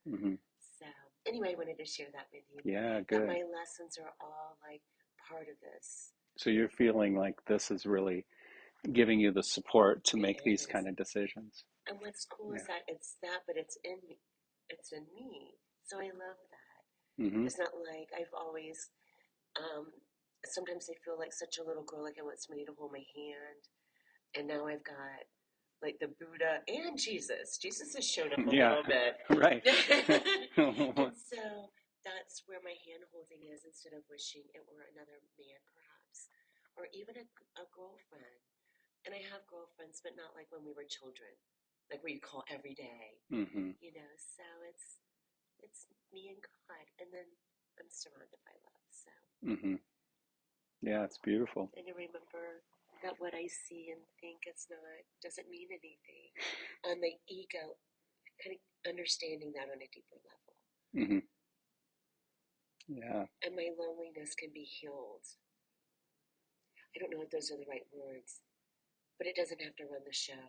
Mm-hmm. So anyway, I wanted to share that with you, Yeah, that good. my lessons are all like part of this. So you're feeling like this is really giving you the support to It make these is. kind of decisions. And what's cool is Yeah. that it's that, but it's in me. It's in me. So I love that. Mm-hmm. It's not like I've always, um, sometimes I feel like such a little girl, like I want somebody to hold my hand. And now I've got like the Buddha and Jesus. Jesus has shown up a Yeah, little bit. right. And so that's where my hand holding is, instead of wishing it were another man, perhaps, or even a girlfriend. And I have girlfriends, but not like when we were children, like where you call every day, Mm-hmm. So it's me and God, and then I'm surrounded by love. So, Mm-hmm. Yeah, it's beautiful. and I remember that what I see and think is not doesn't mean anything, and the ego kind of understanding that on a deeper level, Mm-hmm. Yeah. and my loneliness can be healed. I don't know if those are the right words, but it doesn't have to run the show,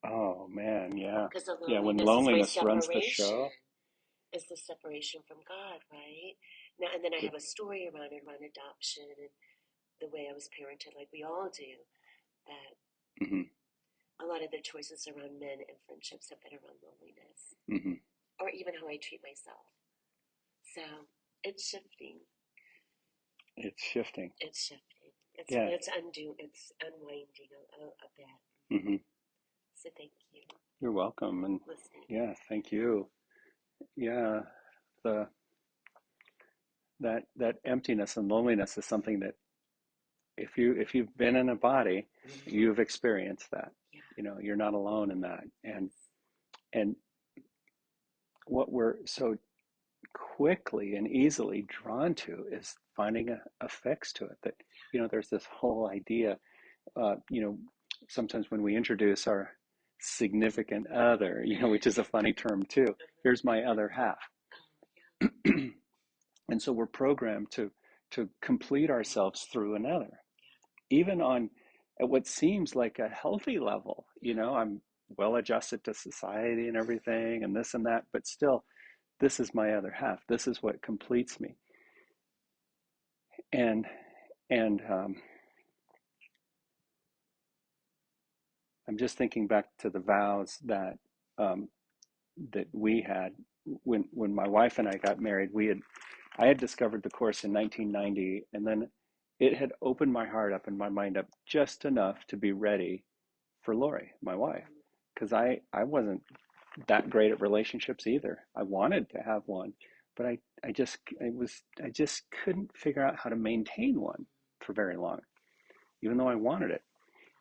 Oh man, yeah. because the Yeah, when loneliness is my loneliness runs the separation. show. Is the separation from God, right? Now, and then I It, have a story around adoption and the way I was parented, like we all do, that mm-hmm. a lot of the choices around men and friendships have been around loneliness, Mm-hmm. or even how I treat myself. So it's shifting. It's shifting. It's shifting. Yeah. It's unwinding a bit. Mm-hmm. So thank you You're welcome. And for listening. yeah, thank you. Yeah, the that emptiness and loneliness is something that if you've been in a body, you've experienced that. Yeah. You're not alone in that. And what we're so quickly and easily drawn to is finding a fix to it. That there's this whole idea. Sometimes when we introduce our significant other, which is a funny term too. Here's my other half. Oh, And so we're programmed to complete ourselves through another, even on at what seems like a healthy level. I'm well adjusted to society and everything and this and that, but still, this is my other half. This is what completes me. And and I'm just thinking back to the vows that we had when my wife and I got married. I had discovered the course in 1990, and then it had opened my heart up and my mind up just enough to be ready for Lori, my wife, because I wasn't that great at relationships either. I wanted to have one, but I just couldn't figure out how to maintain one for very long, even though I wanted it.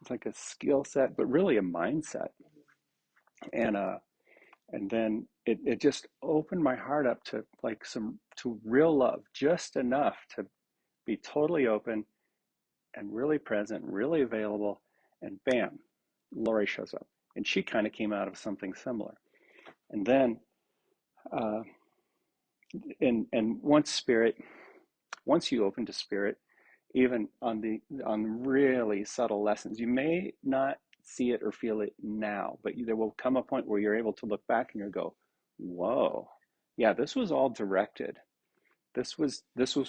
It's like a skill set, but really a mindset. And and then it just opened my heart up to like some to real love, just enough to be totally open and really present, really available, and bam, Lori shows up. And she kind of came out of something similar. And then uh, and once you open to spirit, even on really subtle lessons, you may not see it or feel it now, but there will come a point where you're able to look back and you go, whoa, yeah, this was all directed. This was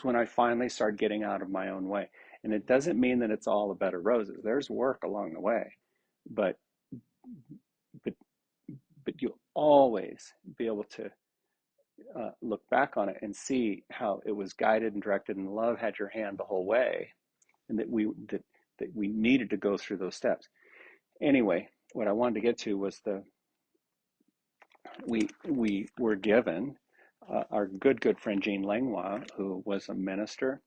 when I finally started getting out of my own way. And it doesn't mean that it's all a bed of roses. There's work along the way, but but but you'll always be able to look back on it and see how it was guided and directed, and love had your hand the whole way, and that we needed to go through those steps. Anyway, what I wanted to get to was we were given our good friend Jean Langlois, who was a minister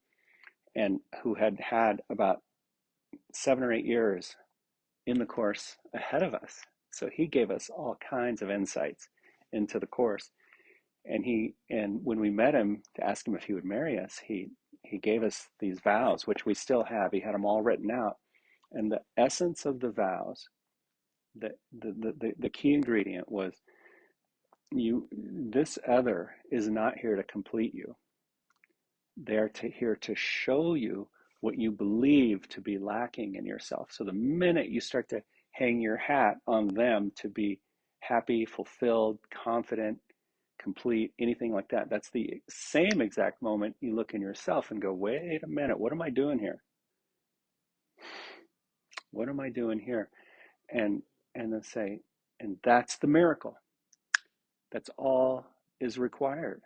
and who had about 7 or 8 years in the course ahead of us. So he gave us all kinds of insights into the course. And when we met him to ask him if he would marry us, he gave us these vows, which we still have. He had them all written out. And the essence of the vows, the key ingredient was, this other is not here to complete you. They're here to show you what you believe to be lacking in yourself. So the minute you start to hang your hat on them to be happy, fulfilled, confident, complete, anything like that. That's the same exact moment you look in yourself and go, wait a minute, what am I doing here? What am I doing here? And then say, and that's the miracle. That's all is required,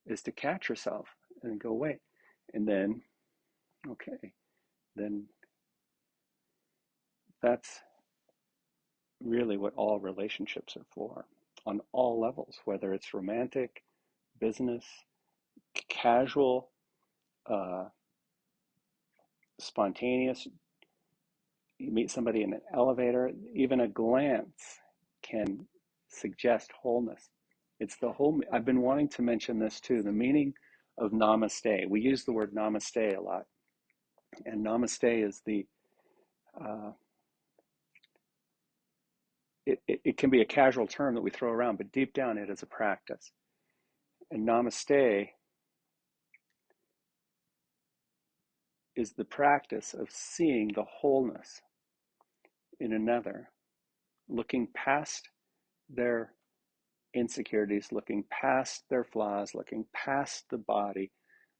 is to catch yourself and go, wait. And then, okay, then that's really what all relationships are for on all levels, whether it's romantic, business, casual, uh, spontaneous. You meet somebody in an elevator, even a glance can suggest wholeness. It's the whole, I've been wanting to mention this too, the meaning of namaste. We use the word namaste a lot, and namaste is uh, it can be a casual term that we throw around, but deep down it is a practice. And namaste is the practice of seeing the wholeness in another, looking past their insecurities, looking past their flaws, looking past the body,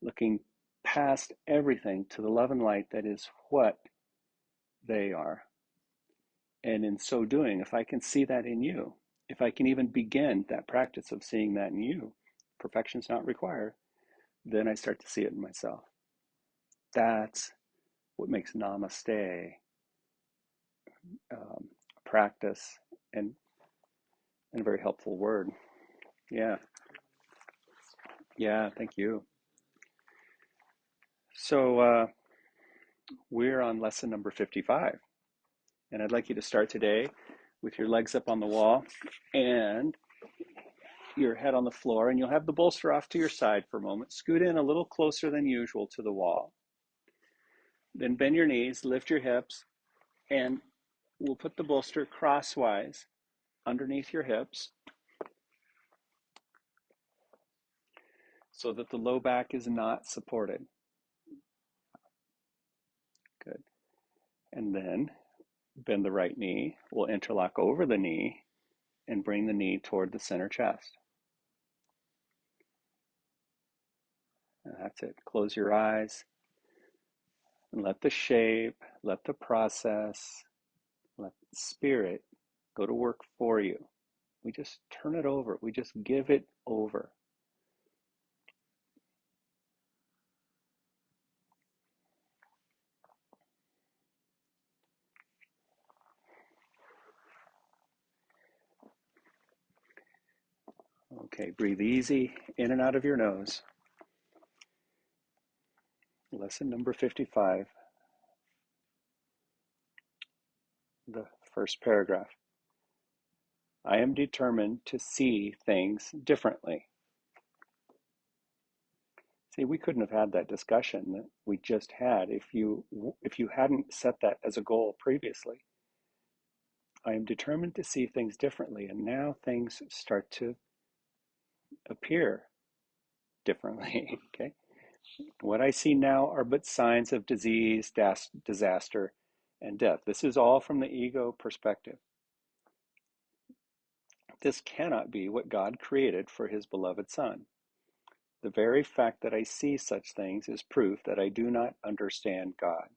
looking past everything to the love and light that is what they are. And in so doing, if I can see that in you, if I can even begin that practice of seeing that in you, perfection's not required, then I start to see it in myself. That's what makes namaste practice and a very helpful word. Yeah, yeah, thank you. So we're on lesson number 55. And I'd like you to start today with your legs up on the wall and your head on the floor. And you'll have the bolster off to your side for a moment. Scoot in a little closer than usual to the wall. Then bend your knees, lift your hips, and we'll put the bolster crosswise underneath your hips so that the low back is not supported. Good. And then bend the right knee. We'll interlock over the knee and bring the knee toward the center chest. And that's it. Close your eyes and let the shape, let the process, let the spirit go to work for you. We just turn it over. We just give it over. Okay, breathe easy in and out of your nose. Lesson number 55, the first paragraph. I am determined to see things differently. See, we couldn't have had that discussion that we just had if you hadn't set that as a goal previously. I am determined to see things differently, and now things start to appear differently. Okay, what I see now are but signs of disease, disaster, and death. This is all from the ego perspective. This cannot be what God created for his beloved Son. The very fact that I see such things is proof that I do not understand God.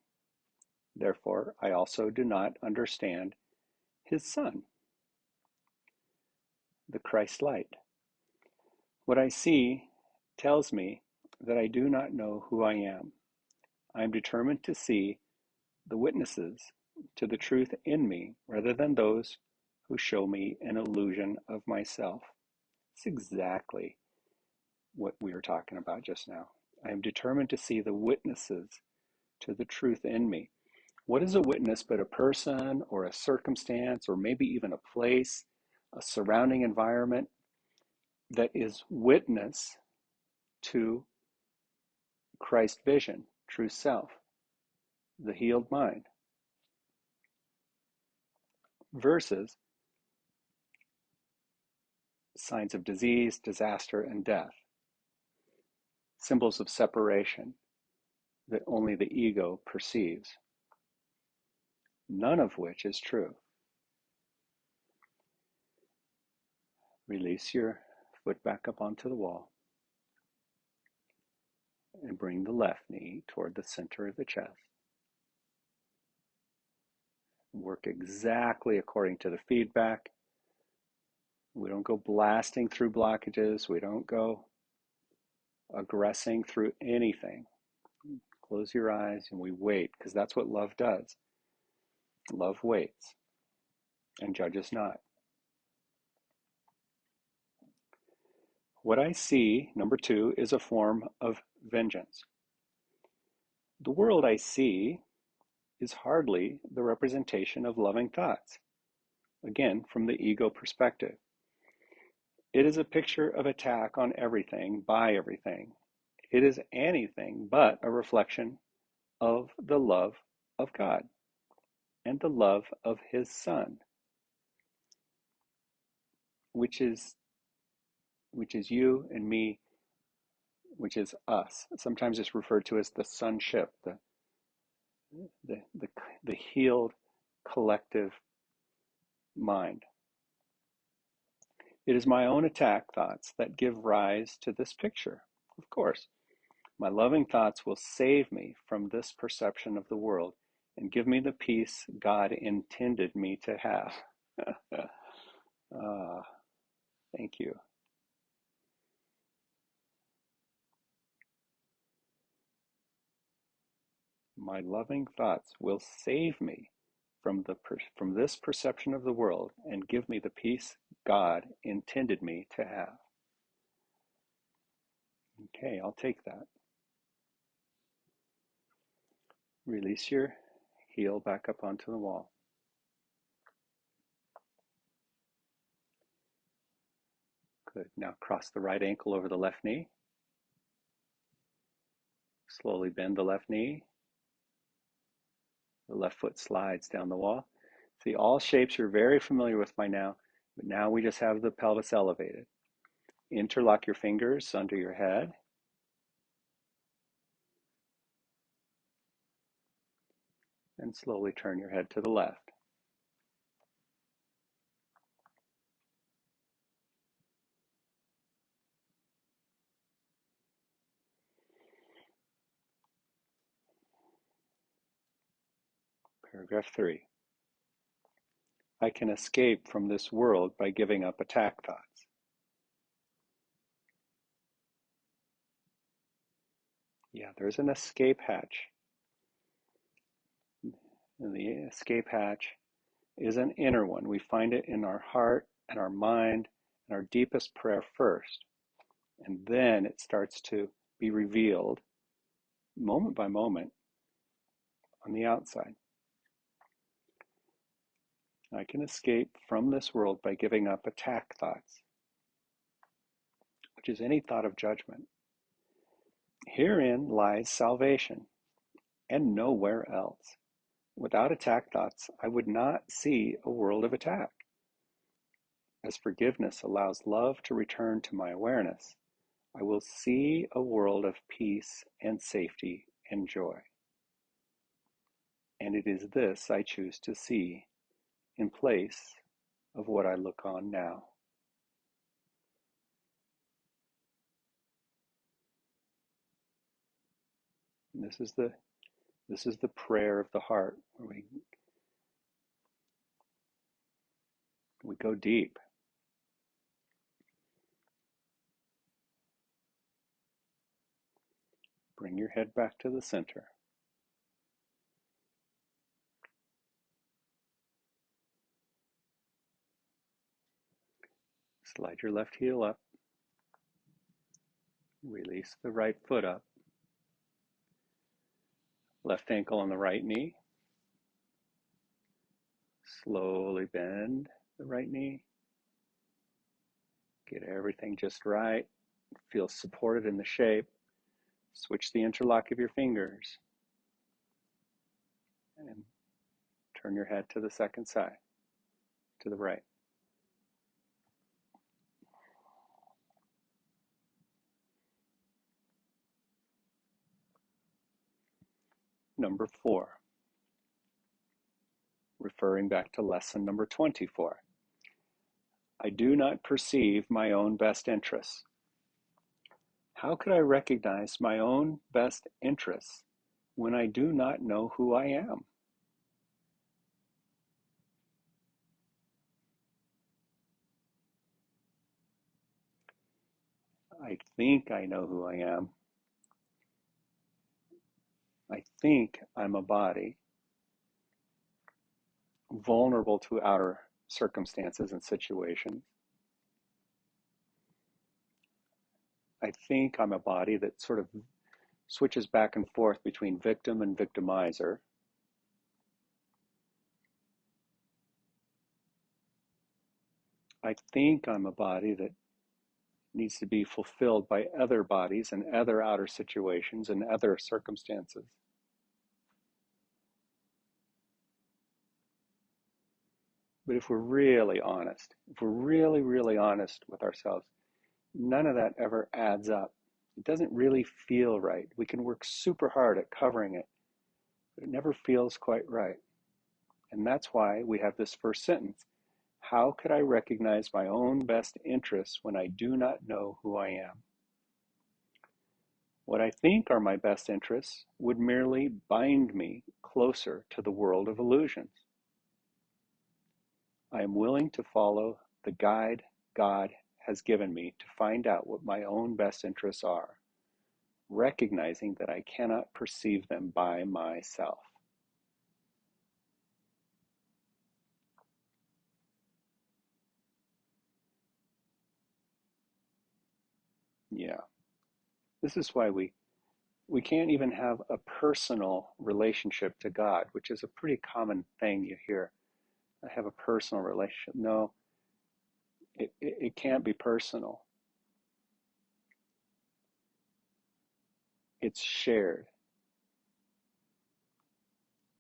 Therefore, I also do not understand his Son, the Christ light. What I see tells me that I do not know who I am. I am determined to see the witnesses to the truth in me rather than those who show me an illusion of myself. It's exactly what we were talking about just now. I am determined to see the witnesses to the truth in me. What is a witness but a person or a circumstance or maybe even a place, a surrounding environment that is witness to Christ vision, true self, the healed mind, versus signs of disease, disaster, and death, symbols of separation that only the ego perceives, none of which is true. Release your foot back up onto the wall, and bring the left knee toward the center of the chest. Work exactly according to the feedback. We don't go blasting through blockages. We don't go aggressing through anything. Close your eyes and we wait, because that's what love does. Love waits and judges not. What I see, number 2, is a form of vengeance. The world I see is hardly the representation of loving thoughts. Again, from the ego perspective. It is a picture of attack on everything, by everything. It is anything but a reflection of the love of God and the love of His Son, which is you and me, which is us. Sometimes it's referred to as the sonship, the, the, the healed collective mind. It is my own attack thoughts that give rise to this picture. Of course, my loving thoughts will save me from this perception of the world and give me the peace God intended me to have. Ah, thank you. My loving thoughts will save me from this perception of the world and give me the peace God intended me to have. Okay, I'll take that. Release your heel back up onto the wall. Good. Now cross the right ankle over the left knee. Slowly bend the left knee. The left foot slides down the wall. See, all shapes you're very familiar with by now, but now we just have the pelvis elevated. Interlock your fingers under your head. And slowly turn your head to the left. Paragraph 3. I can escape from this world by giving up attack thoughts. Yeah, there's an escape hatch. And the escape hatch is an inner one. We find it in our heart and our mind and our deepest prayer first. And then it starts to be revealed moment by moment on the outside. I can escape from this world by giving up attack thoughts, which is any thought of judgment. Herein lies salvation, and nowhere else. Without attack thoughts, I would not see a world of attack. As forgiveness allows love to return to my awareness, I will see a world of peace and safety and joy. And it is this I choose to see in place of what I look on now. And this is the prayer of the heart, where we go deep. Bring your head back to the center. Slide your left heel up. Release the right foot up. Left ankle on the right knee. Slowly bend the right knee. Get everything just right. Feel supported in the shape. Switch the interlock of your fingers. And turn your head to the second side, to the right. Number 4. Referring back to lesson number 24. I do not perceive my own best interests. How could I recognize my own best interests when I do not know who I am? I think I know who I am. I think I'm a body, vulnerable to outer circumstances and situations. I think I'm a body that sort of switches back and forth between victim and victimizer. I think I'm a body that needs to be fulfilled by other bodies and other outer situations and other circumstances. But if we're really honest, if we're really, really honest with ourselves, none of that ever adds up. It doesn't really feel right. We can work super hard at covering it, but it never feels quite right. And that's why we have this first sentence. How could I recognize my own best interests when I do not know who I am? What I think are my best interests would merely bind me closer to the world of illusions. I am willing to follow the guide God has given me to find out what my own best interests are, recognizing that I cannot perceive them by myself. Yeah, this is why we can't even have a personal relationship to God, which is a pretty common thing you hear. I have a personal relationship. No, it can't be personal. It's shared.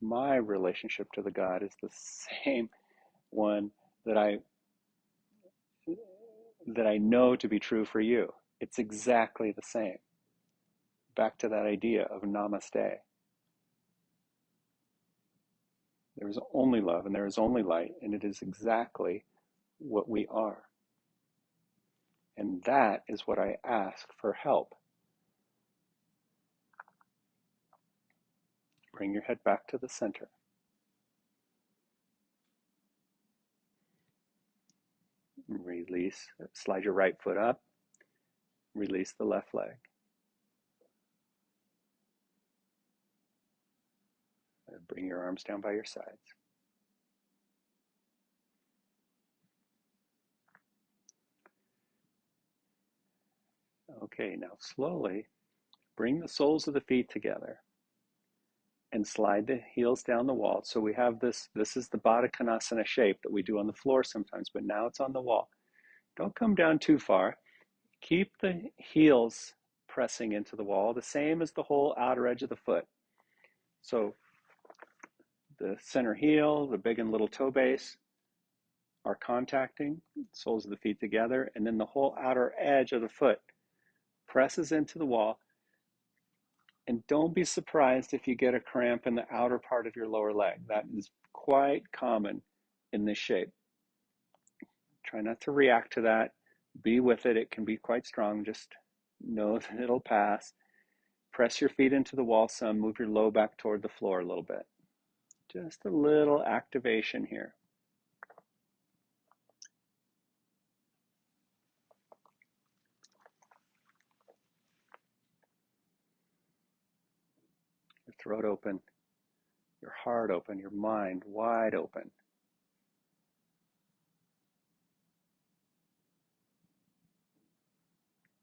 My relationship to the God is the same one that I know to be true for you. It's exactly the same. Back to that idea of namaste. There is only love and there is only light, and it is exactly what we are. And that is what I ask for help. Bring your head back to the center. Release. Slide your right foot up. Release the left leg. Bring your arms down by your sides. Okay, now slowly bring the soles of the feet together and slide the heels down the wall. So we have this is the Baddha Konasana shape that we do on the floor sometimes, but now it's on the wall. Don't come down too far. Keep the heels pressing into the wall, the same as the whole outer edge of the foot. So the center heel, the big and little toe base are contacting, soles of the feet together, and then the whole outer edge of the foot presses into the wall. And don't be surprised if you get a cramp in the outer part of your lower leg. That is quite common in this shape. Try not to react to that. Be with it. It can be quite strong. Just know that it'll pass. Press your feet into the wall some. Move your low back toward the floor a little bit. Just a little activation here. Your throat open, your heart open, your mind wide open.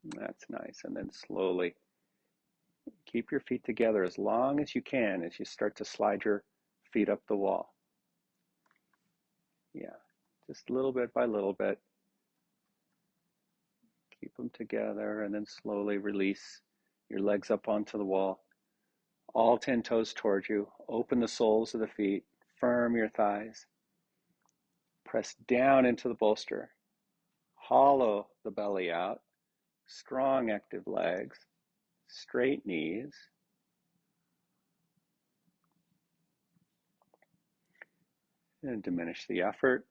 That's nice. And then slowly keep your feet together as long as you can as you start to slide your feet up the wall. Yeah, just little bit by little bit. Keep them together and then slowly release your legs up onto the wall. All 10 toes towards you. Open the soles of the feet. Firm your thighs. Press down into the bolster. Hollow the belly out. Strong active legs. Straight knees. And diminish the effort.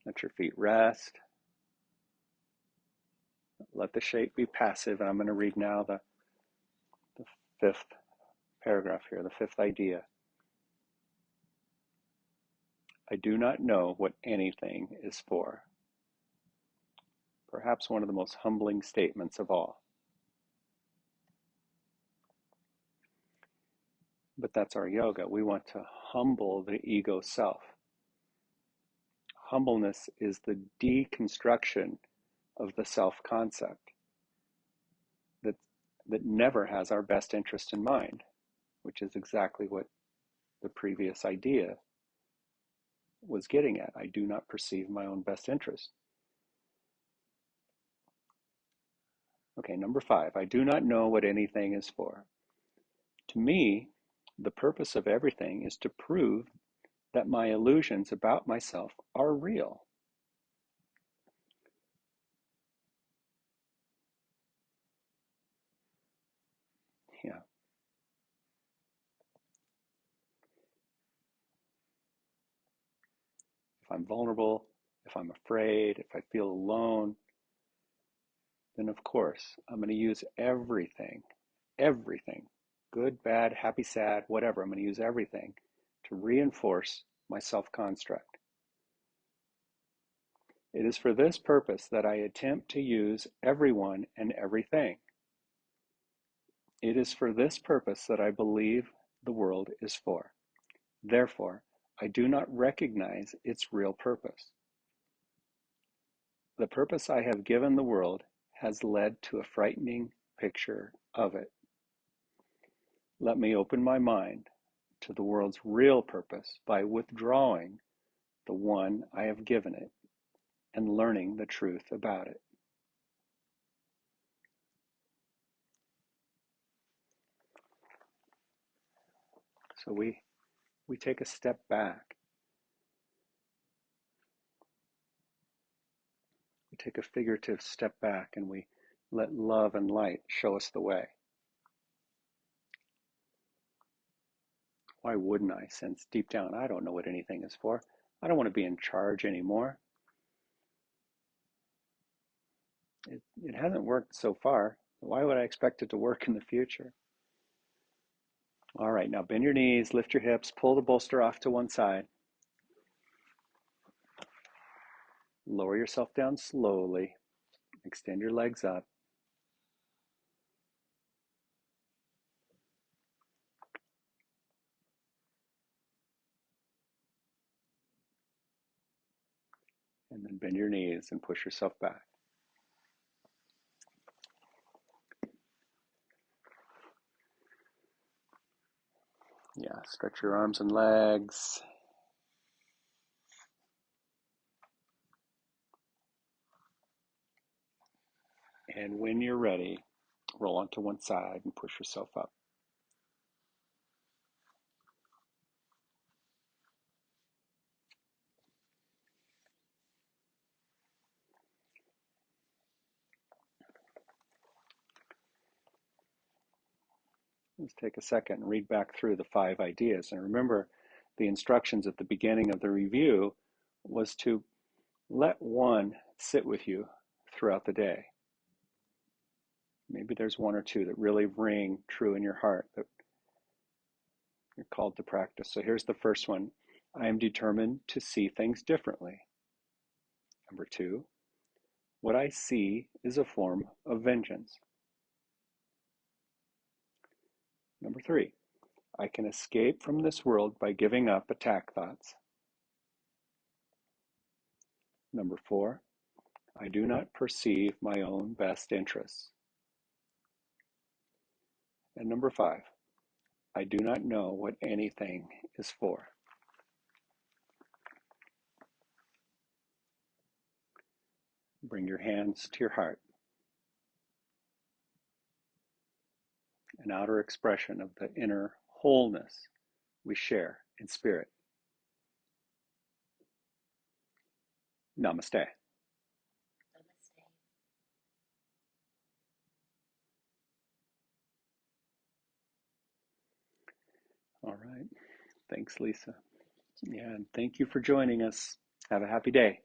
Let your feet rest. Let the shape be passive. And I'm going to read now the fifth paragraph here, the fifth idea. I do not know what anything is for. Perhaps one of the most humbling statements of all. But that's our yoga. We want to humble the ego self. Humbleness is the deconstruction of the self-concept that, that never has our best interest in mind, which is exactly what the previous idea was getting at. I do not perceive my own best interest. Okay, number 5, I do not know what anything is for. To me, the purpose of everything is to prove that my illusions about myself are real. Yeah, if I'm vulnerable, if I'm afraid, if I feel alone, then of course I'm going to use everything, good, bad, happy, sad, whatever. I'm going to use everything to reinforce my self-construct. It is for this purpose that I attempt to use everyone and everything. It is for this purpose that I believe the world is for. Therefore, I do not recognize its real purpose. The purpose I have given the world has led to a frightening picture of it. Let me open my mind to the world's real purpose by withdrawing the one I have given it and learning the truth about it. So we take a step back. We take a figurative step back and we let love and light show us the way. Why wouldn't I, since deep down I don't know what anything is for? I don't want to be in charge anymore. It hasn't worked so far. Why would I expect it to work in the future? All right, now bend your knees, lift your hips, pull the bolster off to one side. Lower yourself down slowly. Extend your legs up. And then bend your knees and push yourself back. Yeah, stretch your arms and legs. And when you're ready, roll onto one side and push yourself up. Let's take a second and read back through the 5 ideas. And remember, the instructions at the beginning of the review was to let one sit with you throughout the day. Maybe there's 1 or 2 that really ring true in your heart that you're called to practice. So here's the first one. I am determined to see things differently. Number 2, what I see is a form of vengeance. Number 3, I can escape from this world by giving up attack thoughts. Number 4, I do not perceive my own best interests. And number 5, I do not know what anything is for. Bring your hands to your heart. An outer expression of the inner wholeness we share in spirit. Namaste. Namaste. All right. Thanks, Lisa. Yeah, and thank you for joining us. Have a happy day.